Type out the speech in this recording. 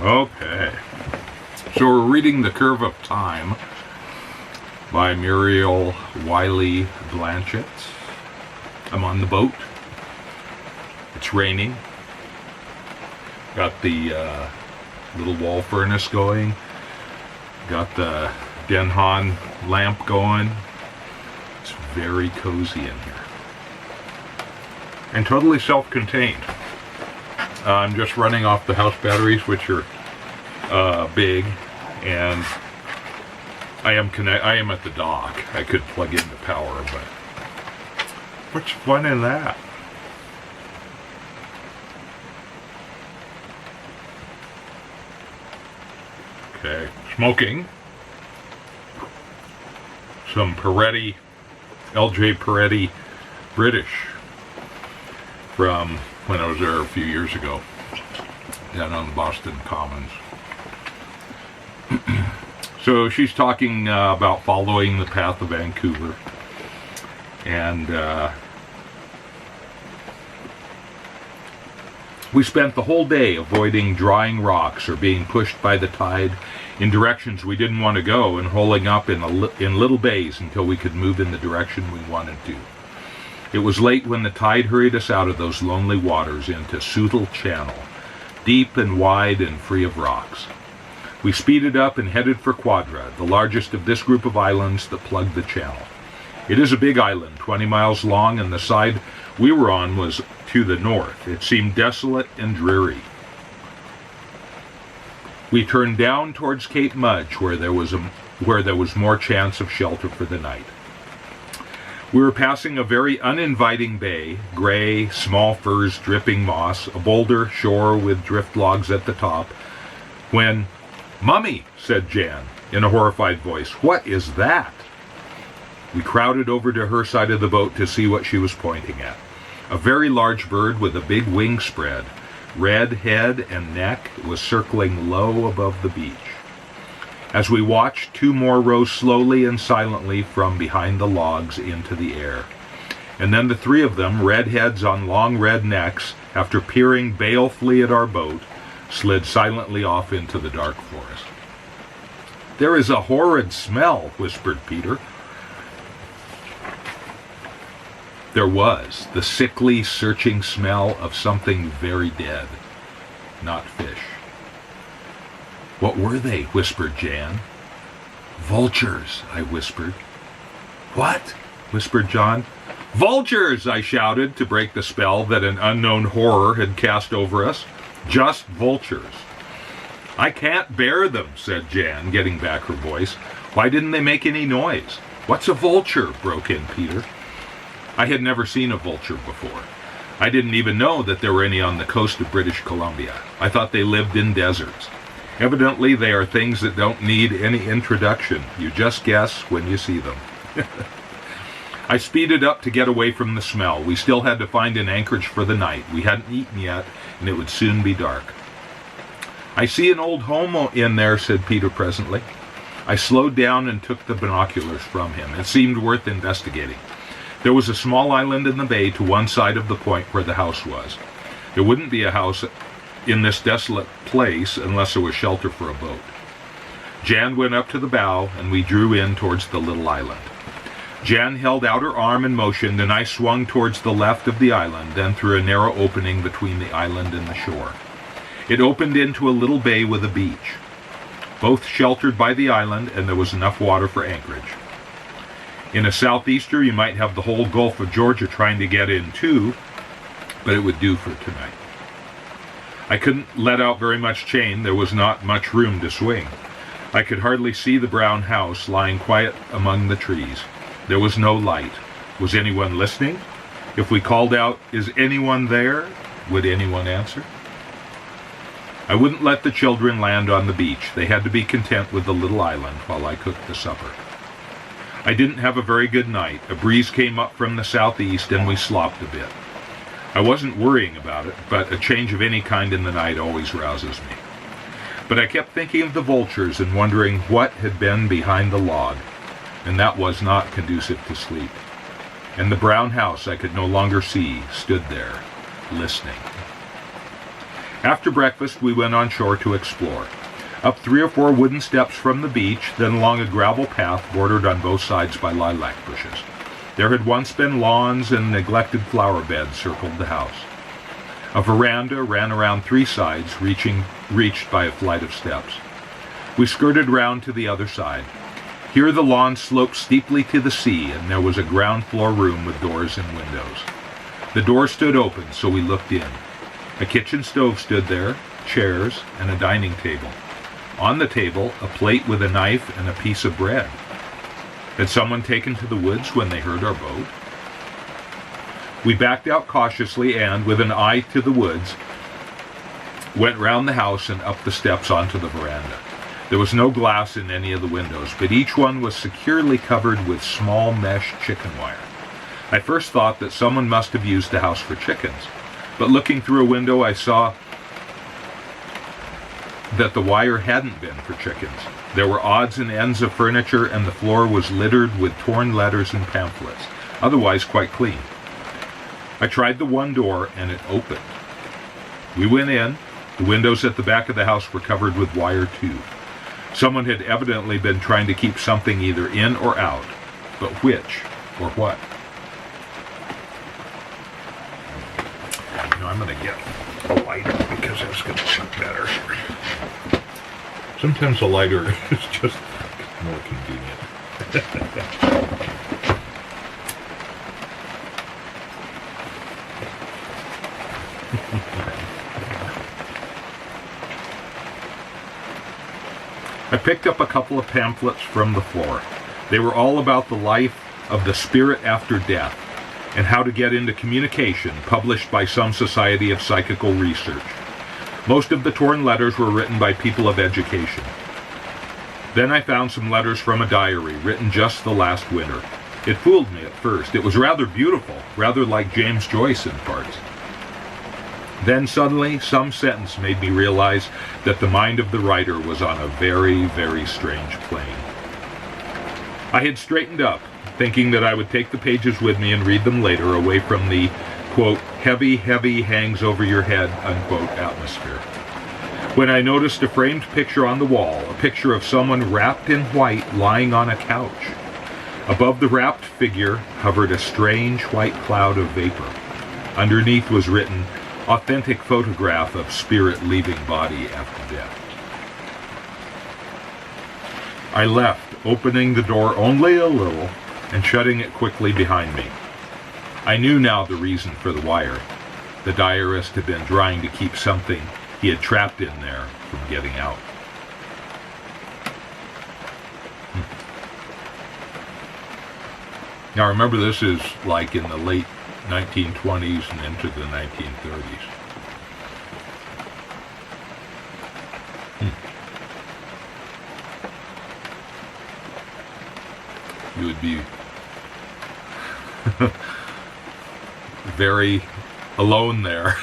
Okay. So we're reading The Curve of Time by Muriel Wiley Blanchett. I'm on the boat. It's raining. Got the little wall furnace going. Got the Denhan lamp going. It's very cozy in here. And totally self-contained. I'm just running off the house batteries, which are big, and I am at the dock. I could plug in the power, but what's fun in that? Okay, smoking some Peretti, LJ Peretti British from when I was there a few years ago down on the Boston Commons. So she's talking about following the path of Vancouver, and we spent the whole day avoiding drying rocks or being pushed by the tide in directions we didn't want to go, and holing up in little bays until we could move in the direction we wanted to. It was late when the tide hurried us out of those lonely waters into Southall Channel, deep and wide and free of rocks. We speeded up and headed for Quadra, the largest of this group of islands that plug the channel. It is a big island, 20 miles long, and the side we were on was to the north. It seemed desolate and dreary. We turned down towards Cape Mudge, where there was more chance of shelter for the night. We were passing a very uninviting bay, gray, small firs dripping moss, a boulder shore with drift logs at the top, when, "Mummy," said Jan, in a horrified voice, "what is that?" We crowded over to her side of the boat to see what she was pointing at. A very large bird with a big wing spread, red head and neck, was circling low above the beach. As we watched, two more rose slowly and silently from behind the logs into the air. And then the three of them, red heads on long red necks, after peering balefully at our boat, slid silently off into the dark forest. "There is a horrid smell," whispered Peter. There was the sickly, searching smell of something very dead, not fish. "What were they?" whispered Jan. "Vultures," I whispered. "What?" whispered John. "Vultures!" I shouted to break the spell that an unknown horror had cast over us. "Just vultures." "I can't bear them," said Jan, getting back her voice. "Why didn't they make any noise?" "What's a vulture?" broke in Peter. I had never seen a vulture before. I didn't even know that there were any on the coast of British Columbia. I thought they lived in deserts. Evidently, they are things that don't need any introduction. You just guess when you see them. I speeded up to get away from the smell. We still had to find an anchorage for the night. We hadn't eaten yet, and it would soon be dark. "I see an old home in there," said Peter presently. I slowed down and took the binoculars from him. It seemed worth investigating. There was a small island in the bay to one side of the point where the house was. There wouldn't be a house in this desolate place unless there was shelter for a boat. Jan went up to the bow, and we drew in towards the little island. Jan held out her arm and motioned, and I swung towards the left of the island, then through a narrow opening between the island and the shore. It opened into a little bay with a beach, both sheltered by the island, and there was enough water for anchorage. In a southeaster, you might have the whole Gulf of Georgia trying to get in too, but it would do for tonight. I couldn't let out very much chain. There was not much room to swing. I could hardly see the brown house lying quiet among the trees. There was no light. Was anyone listening? If we called out, "Is anyone there?" would anyone answer? I wouldn't let the children land on the beach. They had to be content with the little island while I cooked the supper. I didn't have a very good night. A breeze came up from the southeast, and we slopped a bit. I wasn't worrying about it, but a change of any kind in the night always rouses me. But I kept thinking of the vultures and wondering what had been behind the log, and that was not conducive to sleep. And the brown house I could no longer see stood there, listening. After breakfast, we went on shore to explore. Up 3 or 4 wooden steps from the beach, then along a gravel path bordered on both sides by lilac bushes. There had once been lawns and neglected flower beds circled the house. A veranda ran around 3 sides, reached by a flight of steps. We skirted round to the other side. Here the lawn sloped steeply to the sea, and there was a ground floor room with doors and windows. The door stood open, so we looked in. A kitchen stove stood there, chairs, and a dining table. On the table, a plate with a knife and a piece of bread. Had someone taken to the woods when they heard our boat? We backed out cautiously and, with an eye to the woods, went round the house and up the steps onto the veranda. There was no glass in any of the windows, but each one was securely covered with small mesh chicken wire. I first thought that someone must have used the house for chickens, but looking through a window I saw that the wire hadn't been for chickens. There were odds and ends of furniture, and the floor was littered with torn letters and pamphlets, otherwise quite clean. I tried the one door, and it opened. We went in. The windows at the back of the house were covered with wire too. Someone had evidently been trying to keep something either in or out, but which or what? I'm going to get a lighter because it's going to look better. Sometimes a lighter is just more convenient. I picked up a couple of pamphlets from the floor. They were all about the life of the spirit after death and how to get into communication, published by some society of psychical research. Most of the torn letters were written by people of education. Then I found some letters from a diary written just the last winter. It fooled me at first. It was rather beautiful, rather like James Joyce in parts. Then suddenly, some sentence made me realize that the mind of the writer was on a very, very strange plane. I had straightened up, thinking that I would take the pages with me and read them later, away from the, quote, heavy, heavy hangs over your head, unquote, atmosphere, when I noticed a framed picture on the wall, a picture of someone wrapped in white lying on a couch. Above the wrapped figure hovered a strange white cloud of vapor. Underneath was written, authentic photograph of spirit leaving body after death. I left, opening the door only a little and shutting it quickly behind me. I knew now the reason for the wire. The diarist had been trying to keep something he had trapped in there from getting out. Now remember, this is like in the late 1920s and into the 1930s. You would be very alone there.